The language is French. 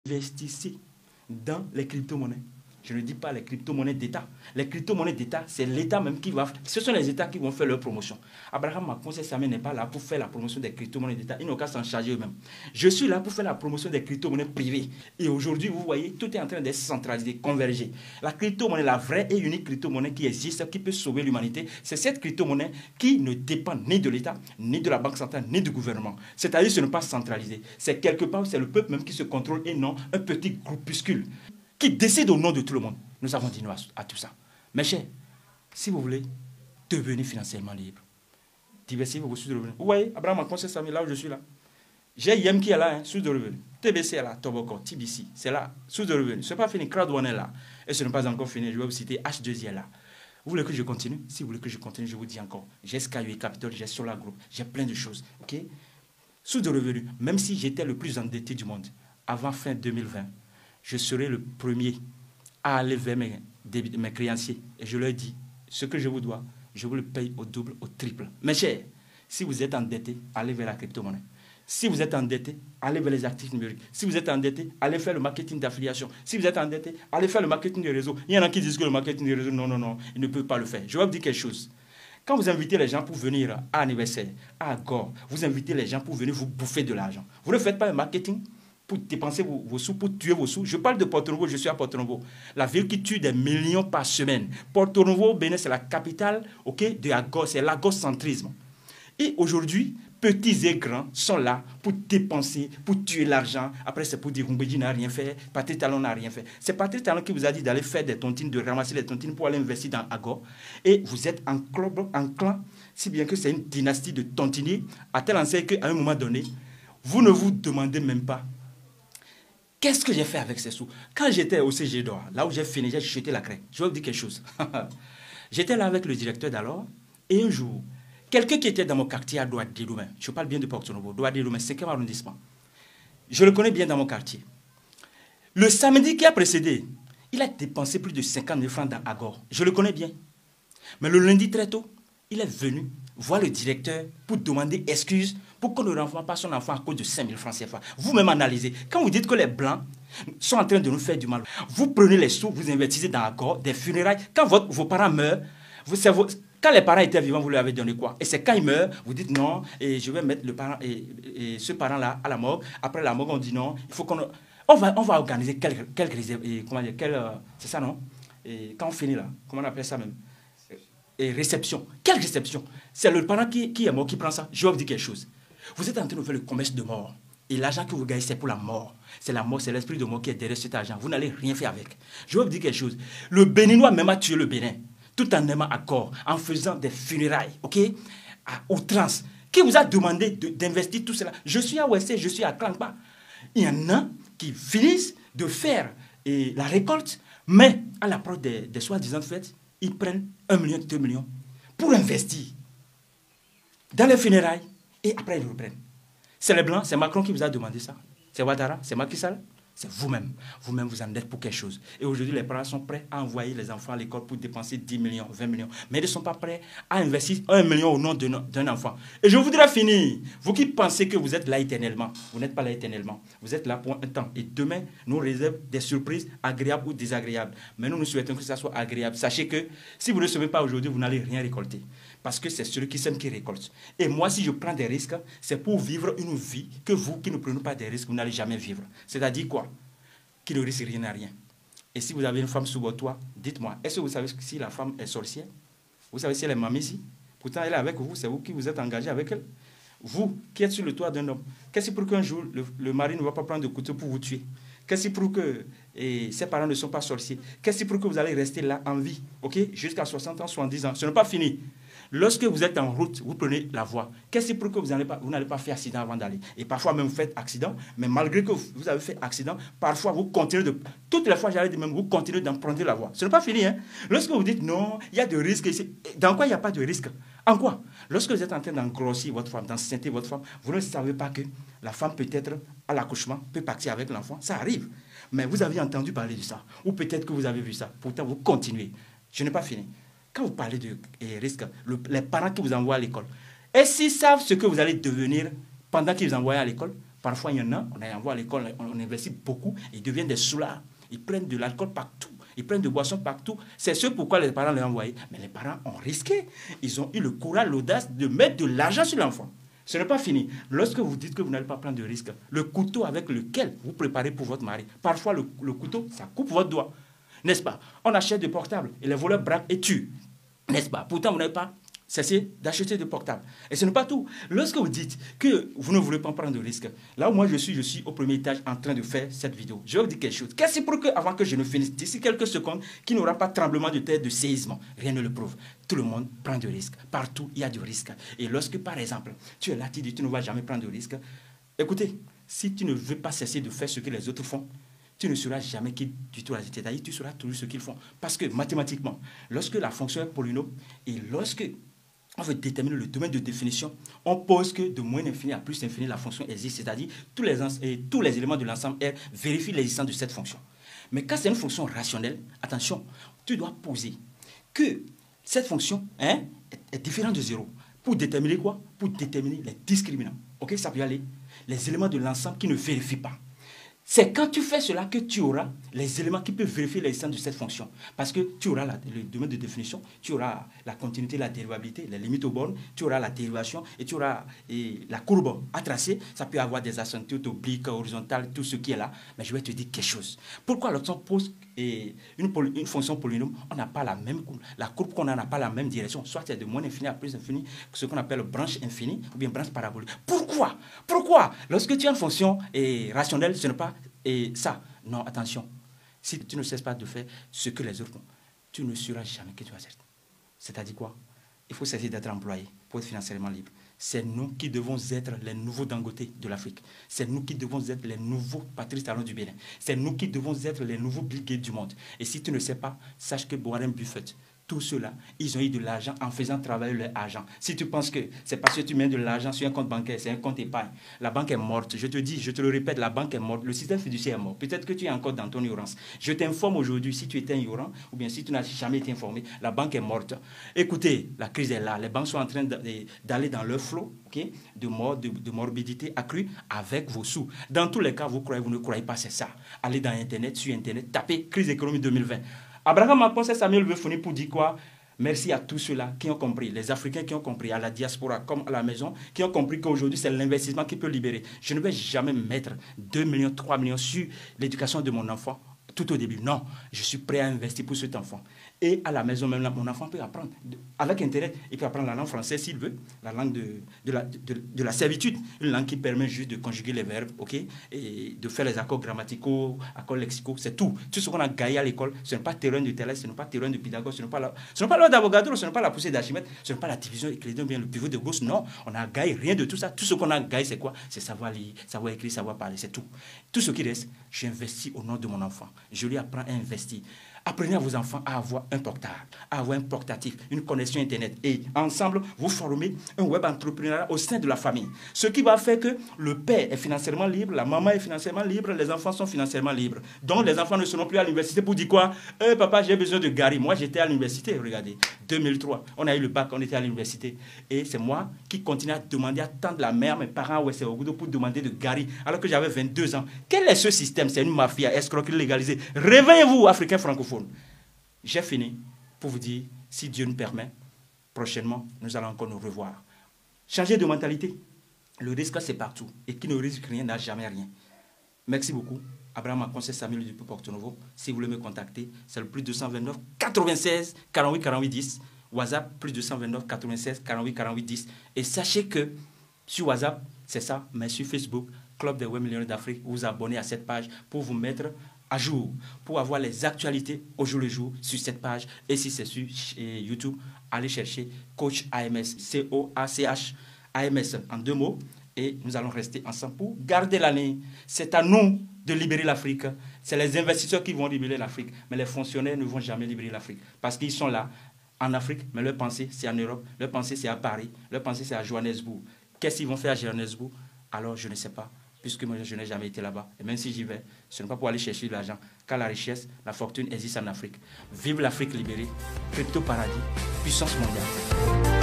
Investissez dans les crypto-monnaies. Je ne dis pas les crypto-monnaies d'État. Les crypto-monnaies d'État, c'est l'État même qui va... Ce sont les États qui vont faire leur promotion. Abraham Macron, Samé n'est pas là pour faire la promotion des crypto-monnaies d'État. Ils n'ont qu'à s'en charger eux-mêmes. Je suis là pour faire la promotion des crypto-monnaies privées. Et aujourd'hui, vous voyez, tout est en train d'être centralisé, convergé. La crypto-monnaie, la vraie et unique crypto-monnaie qui existe, qui peut sauver l'humanité, c'est cette crypto-monnaie qui ne dépend ni de l'État, ni de la Banque centrale, ni du gouvernement. C'est-à-dire que ce n'est pas centralisé. C'est quelque part, c'est le peuple même qui se contrôle et non un petit groupuscule qui décide au nom de tout le monde. Nous avons dit non à tout ça. Mes chers, si vous voulez devenir financièrement libre, diversifiez vos sources de revenus. Vous voyez, Abraham Macron, c'est ça, mais là où je suis là. J'ai IM qui est là, source de revenus. TBC est là, Tobacco, TBC, c'est là, source de revenus. Ce n'est pas fini, Crowd1 est là. Et ce n'est pas encore fini, je vais vous citer H2I est là. Vous voulez que je continue? Si vous voulez que je continue, je vous dis encore. J'ai Skyway Capital, j'ai Solar Group, j'ai plein de choses. Ok? Source de revenus, même si j'étais le plus endetté du monde, avant fin 2020, je serai le premier à aller vers mes créanciers. Et je leur dis, ce que je vous dois, je vous le paye au double, au triple. Mes chers, si vous êtes endetté, allez vers la crypto-monnaie. Si vous êtes endetté, allez vers les actifs numériques. Si vous êtes endetté, allez faire le marketing d'affiliation. Si vous êtes endetté, allez faire le marketing de réseau. Il y en a qui disent que le marketing de réseau, non, non, non, ils ne peuvent pas le faire. Je vais vous dire quelque chose. Quand vous invitez les gens pour venir à anniversaire, à Agor, vous invitez les gens pour venir vous bouffer de l'argent. Vous ne faites pas le marketing pour dépenser vos sous, pour tuer vos sous. Je parle de Porto Novo, je suis à Porto Novo. La ville qui tue des millions par semaine. Porto Novo, Bénin, c'est la capitale de Agor, c'est l'agocentrisme. Et aujourd'hui, petits et grands sont là pour dépenser, pour tuer l'argent. Après, c'est pour dire Humbedi n'a rien fait, Patrice Talon n'a rien fait. C'est Patrice Talon qui vous a dit d'aller faire des tontines, de ramasser les tontines pour aller investir dans Agor. Et vous êtes en clan, si bien que c'est une dynastie de tontiniers, à tel enseigne qu'à un moment donné, vous ne vous demandez même pas qu'est-ce que j'ai fait avec ces sous. Quand j'étais au CG d'or, là où j'ai fini, j'ai jeté la craie. Je vais vous dire quelque chose. J'étais là avec le directeur d'alors, et un jour, quelqu'un qui était dans mon quartier à Douadéloumen, je parle bien de Porto Novo, Douadéloumen, 5e arrondissement. Je le connais bien dans mon quartier. Le samedi qui a précédé, il a dépensé plus de 50 000 francs dans Agor. Je le connais bien. Mais le lundi très tôt, il est venu voir le directeur pour demander excuse pour qu'on ne renvoie pas son enfant à cause de 5 000 francs CFA. Vous-même analysez. Quand vous dites que les Blancs sont en train de nous faire du mal, vous prenez les sous, vous investissez dans Agor, des funérailles. Quand vos parents meurent, quand les parents étaient vivants, vous leur avez donné quoi? Et c'est quand ils meurent, vous dites non, et je vais mettre ce parent-là à la morgue. Après la morgue, on dit non, il faut qu'on... On va organiser c'est ça, non? Et quand on finit là, comment on appelle ça même? Et réception. Quelle réception? C'est le parent qui est mort qui prend ça. Je vais vous dire quelque chose. Vous êtes en train de faire le commerce de mort. Et l'argent que vous gagnez, c'est pour la mort. C'est la mort, c'est l'esprit de mort qui est derrière cet argent. Vous n'allez rien faire avec. Je vais vous dire quelque chose. Le Béninois même a tué le Bénin, tout en aimant Agor, en faisant des funérailles, ok, à outrance. Qui vous a demandé d'investir tout cela? Je suis à Ouessé, je suis à Klangba. Il y en a qui finissent de faire la récolte, mais à l'approche des soi-disant fêtes, ils prennent 1 million, 2 millions pour investir dans les funérailles et après ils le reprennent. C'est les Blancs, c'est Macron qui vous a demandé ça. C'est Ouattara, c'est Macky Sall. C'est vous-même. Vous-même, vous en êtes pour quelque chose. Et aujourd'hui, les parents sont prêts à envoyer les enfants à l'école pour dépenser 10 millions, 20 millions. Mais ils ne sont pas prêts à investir 1 million au nom d'un enfant. Et je voudrais finir. Vous qui pensez que vous êtes là éternellement, vous n'êtes pas là éternellement. Vous êtes là pour un temps. Et demain, nous réserve des surprises agréables ou désagréables. Mais nous souhaitons que ça soit agréable. Sachez que si vous ne semez pas aujourd'hui, vous n'allez rien récolter. Parce que c'est celui qui sème qui récolte. Et moi, si je prends des risques, c'est pour vivre une vie que vous qui ne prenez pas des risques, vous n'allez jamais vivre. C'est-à-dire quoi? Qui ne risque rien à rien. Et si vous avez une femme sous votre toit, dites-moi, est-ce que vous savez si la femme est sorcière? Vous savez si elle est mamie ici? Pourtant, elle est avec vous, c'est vous qui vous êtes engagé avec elle. Vous qui êtes sur le toit d'un homme, qu'est-ce pour qu'un jour, le mari ne va pas prendre de couteau pour vous tuer? Qu'est-ce pour que ses parents ne sont pas sorciers? Qu'est-ce pour que vous allez rester là en vie, ok, jusqu'à 60 ans, 70 ans? Ce n'est pas fini. Lorsque vous êtes en route, vous prenez la voie. Qu'est-ce pour que vous n'allez pas faire accident avant d'aller? Et parfois même vous faites accident, mais malgré que vous avez fait accident, parfois vous continuez de... Toutes les fois, j'allais dire même, vous continuez d'emprunter la voie. Ce n'est pas fini, hein? Lorsque vous dites non, il y a de risques ici. Dans quoi il n'y a pas de risque? En quoi? Lorsque vous êtes en train d'engrossir votre femme, d'enceinte votre femme, vous ne savez pas que la femme peut-être à l'accouchement peut partir avec l'enfant. Ça arrive. Mais vous avez entendu parler de ça. Ou peut-être que vous avez vu ça. Pourtant, vous continuez. Je n'ai pas fini. Quand vous parlez de risques, les parents qui vous envoient à l'école, est-ce qu'ils savent ce que vous allez devenir pendant qu'ils vous envoient à l'école? Parfois, il y en a, on envoie à l'école, on investit beaucoup, ils deviennent des soulards. Ils prennent de l'alcool partout. Ils prennent de boissons partout. C'est ce pourquoi les parents l'ont envoyé. Mais les parents ont risqué. Ils ont eu le courage, l'audace de mettre de l'argent sur l'enfant. Ce n'est pas fini. Lorsque vous dites que vous n'allez pas prendre de risque, le couteau avec lequel vous préparez pour votre mari, parfois le couteau, ça coupe votre doigt. N'est-ce pas? On achète des portables et les voleurs braquent et tuent. N'est-ce pas? Pourtant, vous n'avez pas cessé d'acheter des portables. Et ce n'est pas tout. Lorsque vous dites que vous ne voulez pas prendre de risque, là où moi je suis au premier étage en train de faire cette vidéo. Je vais vous dire quelque chose. Qu'est-ce pour que, avant que je ne finisse, d'ici quelques secondes, qu'il n'y aura pas de tremblement de terre, de séisme? Rien ne le prouve. Tout le monde prend du risque. Partout, il y a du risque. Et lorsque, par exemple, tu es là, tu dis tu ne vas jamais prendre de risque, écoutez, si tu ne veux pas cesser de faire ce que les autres font, tu ne seras jamais quitte du tout. C'est-à-dire tu seras toujours ce qu'ils font. Parce que mathématiquement, lorsque la fonction est polynôme et lorsque on veut déterminer le domaine de définition, on pose que de moins infini à plus infini, la fonction existe. C'est-à-dire tous les éléments de l'ensemble R vérifient l'existence de cette fonction. Mais quand c'est une fonction rationnelle, attention, tu dois poser que cette fonction est différente de 0. Pour déterminer quoi? Pour déterminer les discriminants. Ok, ça peut aller. Les éléments de l'ensemble qui ne vérifient pas. C'est quand tu fais cela que tu auras les éléments qui peuvent vérifier l'existence de cette fonction. Parce que tu auras le domaine de définition, tu auras la continuité, la dérivabilité, les limites aux bornes, tu auras la dérivation et tu auras la courbe à tracer. Ça peut avoir des asymptotes obliques, horizontales, tout ce qui est là. Mais je vais te dire quelque chose. Pourquoi lorsqu'on pose une fonction polynôme, on n'a pas la même courbe. La courbe qu'on a n'a pas la même direction. Soit c'est de moins infini à plus infini, ce qu'on appelle branche infinie ou bien branche parabolique. Pourquoi? Lorsque tu as une fonction rationnelle, ce n'est pas ça. Non, attention. Si tu ne cesses pas de faire ce que les autres font, tu ne seras jamais que tu as certes. C'est-à-dire quoi? Il faut cesser d'être employé pour être financièrement libre. C'est nous qui devons être les nouveaux Dangote de l'Afrique. C'est nous qui devons être les nouveaux Patrice Talon du Bénin. C'est nous qui devons être les nouveaux Bill Gates du monde. Et si tu ne sais pas, sache que Warren Buffett, tous ceux-là, ils ont eu de l'argent en faisant travailler leur argent. Si tu penses que c'est parce que tu mets de l'argent sur un compte bancaire, c'est un compte épargne, la banque est morte. Je te dis, je te le répète, la banque est morte. Le système fiduciaire est mort. Peut-être que tu es encore dans ton ignorance. Je t'informe aujourd'hui, si tu étais ignorant, ou bien si tu n'as jamais été informé, la banque est morte. Écoutez, la crise est là. Les banques sont en train d'aller dans leur flot de mort, de morbidité accrue avec vos sous. Dans tous les cas, vous ne croyez pas, c'est ça. Allez dans Internet, sur Internet, tapez crise économique 2020. Abraham Macron, c'est Samuel Levefoni pour dire quoi? Merci à tous ceux-là qui ont compris, les Africains qui ont compris, à la diaspora comme à la maison, qui ont compris qu'aujourd'hui, c'est l'investissement qui peut libérer. Je ne vais jamais mettre 2 millions, 3 millions sur l'éducation de mon enfant tout au début. Non, je suis prêt à investir pour cet enfant. Et à la maison même, là, mon enfant peut apprendre. Avec Internet, il peut apprendre la langue française s'il veut, la langue de la servitude, une langue qui permet juste de conjuguer les verbes, et de faire les accords grammaticaux, accords lexicaux, c'est tout. Tout ce qu'on a gagné à l'école, ce n'est pas terrain de Thalès, ce n'est pas terrain de Pythagore, ce n'est pas l'ordre d'Avogadro, ce n'est pas la poussée d'Archimède, ce n'est pas la division euclidienne, bien le pivot de Gauss. Non, on a gagné rien de tout ça. Tout ce qu'on a gagné, c'est quoi? C'est savoir lire, savoir écrire, savoir parler, c'est tout. Tout ce qui reste, j'investis au nom de mon enfant. Je lui apprends à investir. Apprenez à vos enfants à avoir un portable, à avoir un portatif, une connexion Internet. Et ensemble, vous formez un web entrepreneuriat au sein de la famille. Ce qui va faire que le père est financièrement libre, la maman est financièrement libre, les enfants sont financièrement libres. Donc, les enfants ne seront plus à l'université pour dire quoi? Papa, j'ai besoin de Gary. Moi, j'étais à l'université, regardez, 2003. On a eu le bac, on était à l'université. Et c'est moi qui continue à demander, à tendre la mère, mes parents, ouais, c'est au bout pour demander de Gary, alors que j'avais 22 ans. Quel est ce système? C'est une mafia, escroquerie légalisée. Réveillez-vous, Africains francophones. J'ai fini pour vous dire, si Dieu nous permet, prochainement, nous allons encore nous revoir. Changer de mentalité. Le risque, c'est partout. Et qui ne risque rien n'a jamais rien. Merci beaucoup. Abraham Macron, c'est Samuel du Porto Novo. Si vous voulez me contacter, c'est le plus 229 96 48 48 10. WhatsApp, plus 229 96 48 48 10. Et sachez que sur WhatsApp, c'est ça, mais sur Facebook, Club des Web Millionnaires d'Afrique, vous vous abonnez à cette page pour vous mettre à jour, pour avoir les actualités au jour le jour sur cette page. Et si c'est sur YouTube, allez chercher Coach AMS, C-O-A-C-H, AMS en 2 mots. Et nous allons rester ensemble pour garder l'année. C'est à nous de libérer l'Afrique. C'est les investisseurs qui vont libérer l'Afrique. Mais les fonctionnaires ne vont jamais libérer l'Afrique. Parce qu'ils sont là, en Afrique, mais leur pensée, c'est en Europe. Leur pensée, c'est à Paris. Leur pensée, c'est à Johannesburg. Qu'est-ce qu'ils vont faire à Johannesburg? Alors, je ne sais pas. Puisque moi, je n'ai jamais été là-bas. Et même si j'y vais, ce n'est pas pour aller chercher de l'argent. Car la richesse, la fortune existe en Afrique. Vive l'Afrique libérée, crypto-paradis, puissance mondiale.